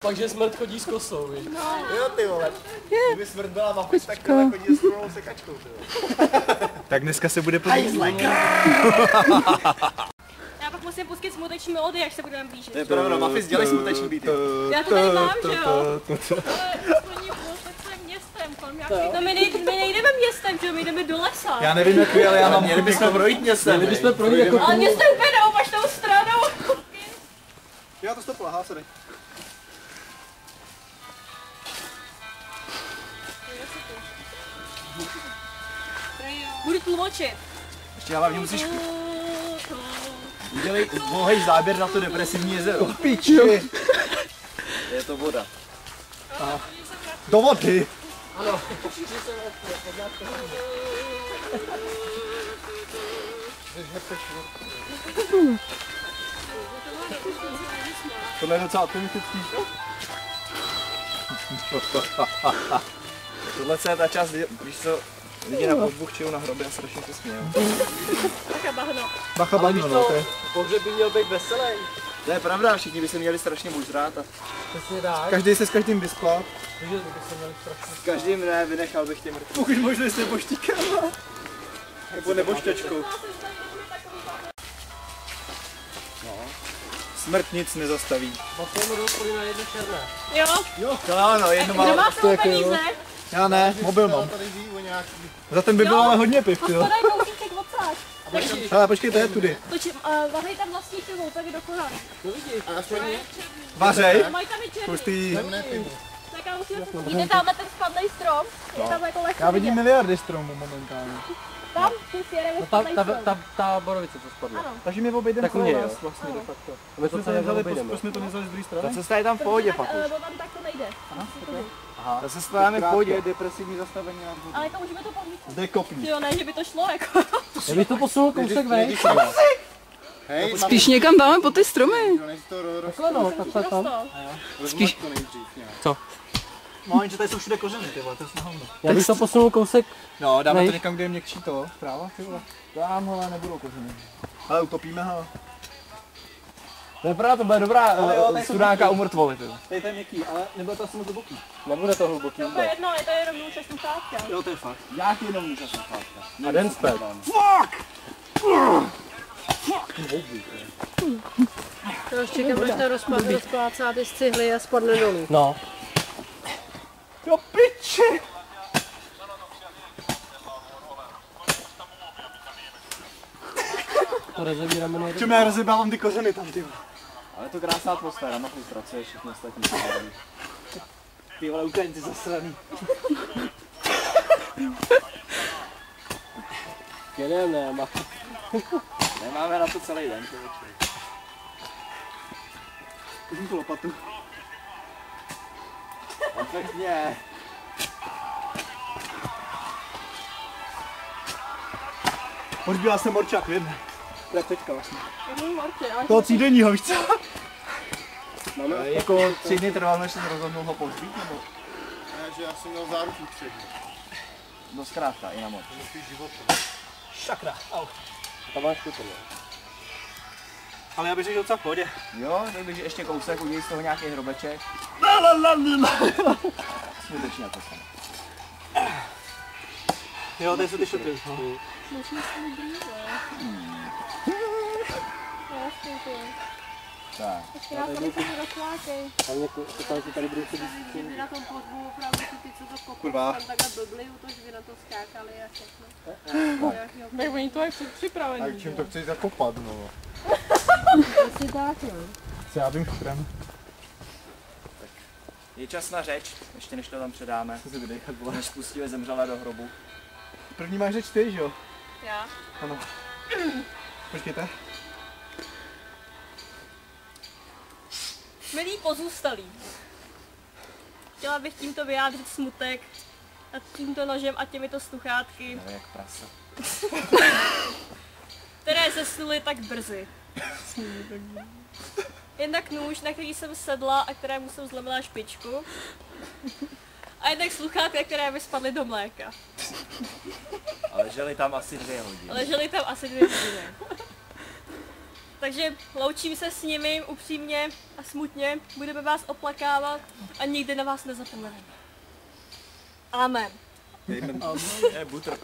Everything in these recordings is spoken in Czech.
Pak, že smrt chodí s kosou, víš? No. Jo, ty vole. Kdyby smrt byla mapis, tak tohle chodí s trůnou sekačkou, ty vole. Tak dneska se bude podívat. Já pak musím pustit smuteční melodii, až se budeme blížit. To je pravda, Mafis, dělej smuteční beaty. Já to tady mám, že jo? Ale aspoň je městem, kolem nějaký. No my nejdeme městem, že jo? My jdeme do lesa. Já nevím jak vy, ale já mám měli bychom projít městem. Měli bychom projít jako ale městem úplně na opačnou stranou. Já to stopla, há se dej. Budu tlumočit. Ještě hlavně musíš... Udělej bohej záběr na to depresivní jezero. Piči! Je to voda. Do vody! Ano. Tohle je docela optimistický. Tohle je ta část, víš co, lidi na pohřbu chčijou na hrobě a strašně se smějou. Bacha bahno. Bacha bahno, no, to je. Pohřeb by měl být veselý. To je pravda, všichni by se měli strašně bužrát a Přesně tak. každý se s každým vyspal. Takže by se měli strašně. S každým ne, vynechal bych tě mrtvý. Pokud možná s neboštíkem. Nebo nebošťačkou. No. Smrt nic nezastaví. Vlastně mu dospěli na jedno černé. Jo? Jo, to ano, jedno Kdo málo. má s tou peníze? Já ne, mobil mám. Za ten by bylo ale hodně piv, jo. Podaj kousíček odsáď. Ale počkej, to je tudy. Vahej tam vlastní pivou, tak je dokonalý. To vidíš. Vařej. Mají tam i černý. Pustý. Tak já musím se vidíte tamhle ten spadlej strom? Je tam jako lehce Já vidím vidět. miliardy stromů momentálně. Tam, tu si jedeme spadlej strom. Ta borovice to spadla. Ano. Takže my obejdeme Tak u mě, jo. vlastně de facto. My to celé obejdeme. Proč jsme to nezali z druhé strany? Ta cesta je tam v pohodě, Tak, fakt. no tam tak to nejde. Ta cesta je v pohodě. Depresivní zastavení na vůdu. Ale jako můžeme to pomít. Zde kopní. Jo, ne, že by to šlo jako. Já bych to posunul kousek vejš. Hej, Spíš někam dáme po ty stromy. Takhle no, takhle tam. Spíš. Co? No, jenže tady jsou všude kořeny, ty vole, to je snahomno. Já bych to posunul kousek. No, dáme Nej. to někam, kde je měkčí to, tráva, ty vole. Tamhle nebudou kořeny. Ale utopíme ho. To je pravda, to bude dobrá Ale jo, tady jsou studánka u mrtvoly. Tady to je měkký, ale nebude to asi moc hluboký. Nebude to hluboký. To je jedno, je to jenom účastní sátka. Jo, to je fakt. Já ti jenom můžu sluchátka. A den zpět. To už čekám, až to rozplácá ty cihly a spadne dolů. No. Jo, piči! To rozebíráme nejde. Čím já rozebávám ty kořeny tam, ty vole. Ale je to krásná atmosféra, na frustrace je všechno ostatní. Ty vole, Ukrajinci zasraný. Jedeme, Nemáme na to celý den, člověče. Vezmu tu lopatu. Perfektně. Podbíla jsem morčák, vím. To je teďka vlastně. Toho třídenního, víš co? Jako 3 dny trvalo, než jsem rozhodnul ho pohřbít, nebo? Ne, že já jsem měl záruku 3 dny. No zkrátka, i na moc. Šakra, au. Tam máš kutel. Ale já bych řekl docela v pohodě. Jo, řekl bych, že ještě kousek, udělej z toho nějaký hrobeček. Skutečně to samé. Jo, tady jsou ty šoty. Musíme se mít blíže. Tak. Ještě nás tady se rozklákej. Tam si tady budou sedět. Kdyby na tom podbu opravdu ty, co to kopou, Kurva. tam takhle blbli, to by na to skákali a všechno. Tak oni to jsou A připravení. čím to chceš zakopat, no? Asi tak, jo. Co já vím chytrem. Je čas na řeč, ještě než to tam předáme. Co si vydechat, vole. Než pustíme zemřela do hrobu. První máš řeč ty, že jo? Já. Ano. Počkejte. Milí pozůstalí, chtěla bych tímto vyjádřit smutek nad tímto nožem a těmito sluchátky, No, jak prasa. které zesnuly tak brzy. Jednak nůž, na který jsem sedla a kterému jsem zlomila špičku. A jednak sluchátka, které mi spadly do mléka. Ale žili tam asi 2 hodiny. Ležely tam asi 2 hodiny. Takže loučím se s nimi upřímně a smutně. Budeme vás oplakávat a nikdy na vás nezapomeneme. Amen. Je butr.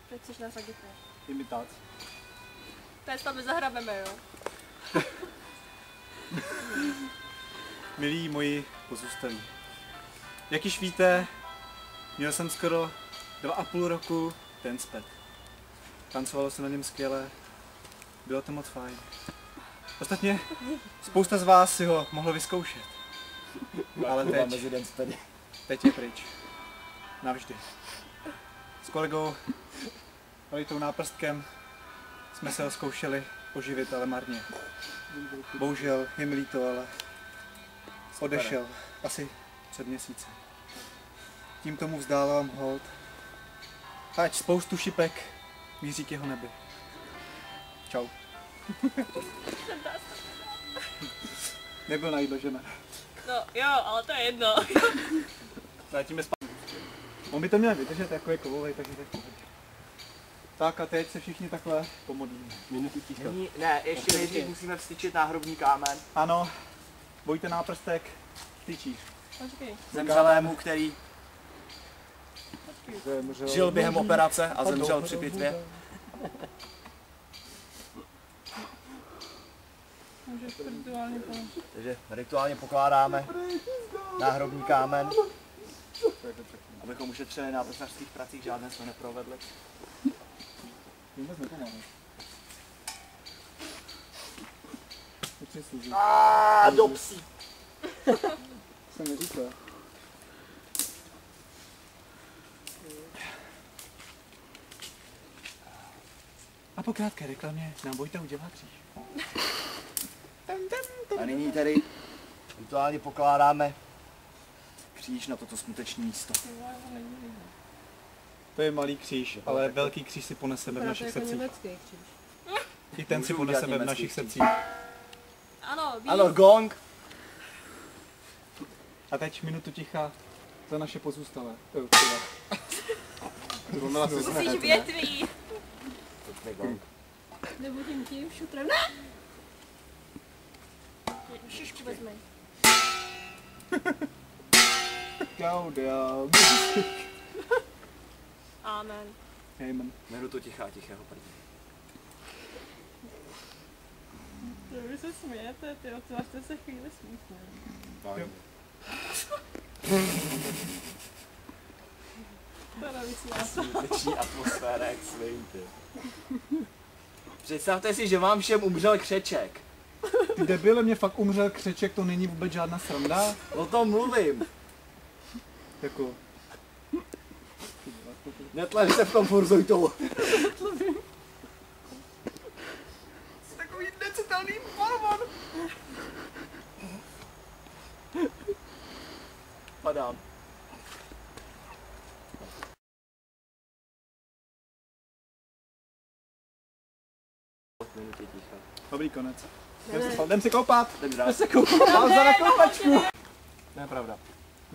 Teď chceš nasadit, ne? Imitace. Teď tam zahrabeme, jo? Milí moji pozůstalí. Jak již víte, měl jsem skoro 2,5 roku ten zpět. Tancovalo se na něm skvěle, bylo to moc fajn. Ostatně spousta z vás si ho mohlo vyzkoušet. Ale teď je pryč. Navždy. S kolegou Elitou Náprstkem jsme se ho zkoušeli oživit, ale marně. Bohužel je mi líto, ale odešel asi před měsícem. Tím tomu vzdávám hold. Ať spoustu šipek míří k jeho nebi. Čau. Nebyl na jídlo, že ne? No jo, ale to je jedno. Vrátíme spát. On by to měl vydržet jako je kovovej, takže tak pohodě. Tak a teď se všichni takhle pomodlíme. Minutu ticha. Ne, ještě nejdřív musíme vstyčit náhrobní kámen Ano, Vojta Náprstek, tyčíš. Počkej. zemřelému, který žil během operace a zemřel při pitvě. Takže rituálně pokládáme náhrobní kámen, abychom ušetřili na tesařských pracích, žádné jsme neprovedli. Vůbec nepomáhá. Do psí! Jsem neříkal. A po krátké reklamě nám Vojta udělá kříž. A nyní tedy rituálně pokládáme kříž na toto smuteční místo. To je malý kříž, ale velký kříž si poneseme v našich Jako srdcích. německý kříž. I ten si Můžu udělat poneseme v německý našich kříž. srdcích. Ano, víš. Ano, gong! A teď minutu ticha za naše pozůstalé. Musíš větví. Nebo tím šutrem. Šišku vezmej. Gaudium. Amen. Amen. Minutu ticha, tichého prdí. Vy se smějete, ty otvářte se chvíli smutně. To nevysílá. Smuteční atmosféra, jak svejte. Představte si, že vám všem umřel křeček. Ty debile, mě fakt umřel křeček, to není vůbec žádná sranda. O tom mluvím. Jako, Netlač se v tom Forzojtou. Takový necitelný balvan. Padám. dobrý konec. Jdem si koupat. Jdem se koupat. Pauza na koupačku. To je pravda.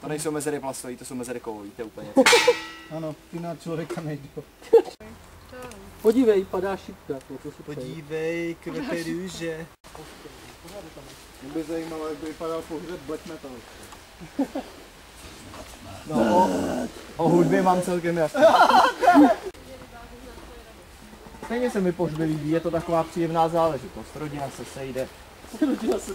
To nejsou mezery plastový, to jsou mezery kovový, to je úplně. Ano, ty na člověka nejdou. Podívej, padá šipka. Podívej, kvete růže. Mě by zajímalo, jak by vypadal pohřeb black metal. No, o hudbě mám celkem jasný. Stejně se mi pohřby líbí, je to taková příjemná záležitost. Rodina se sejde. Rodina se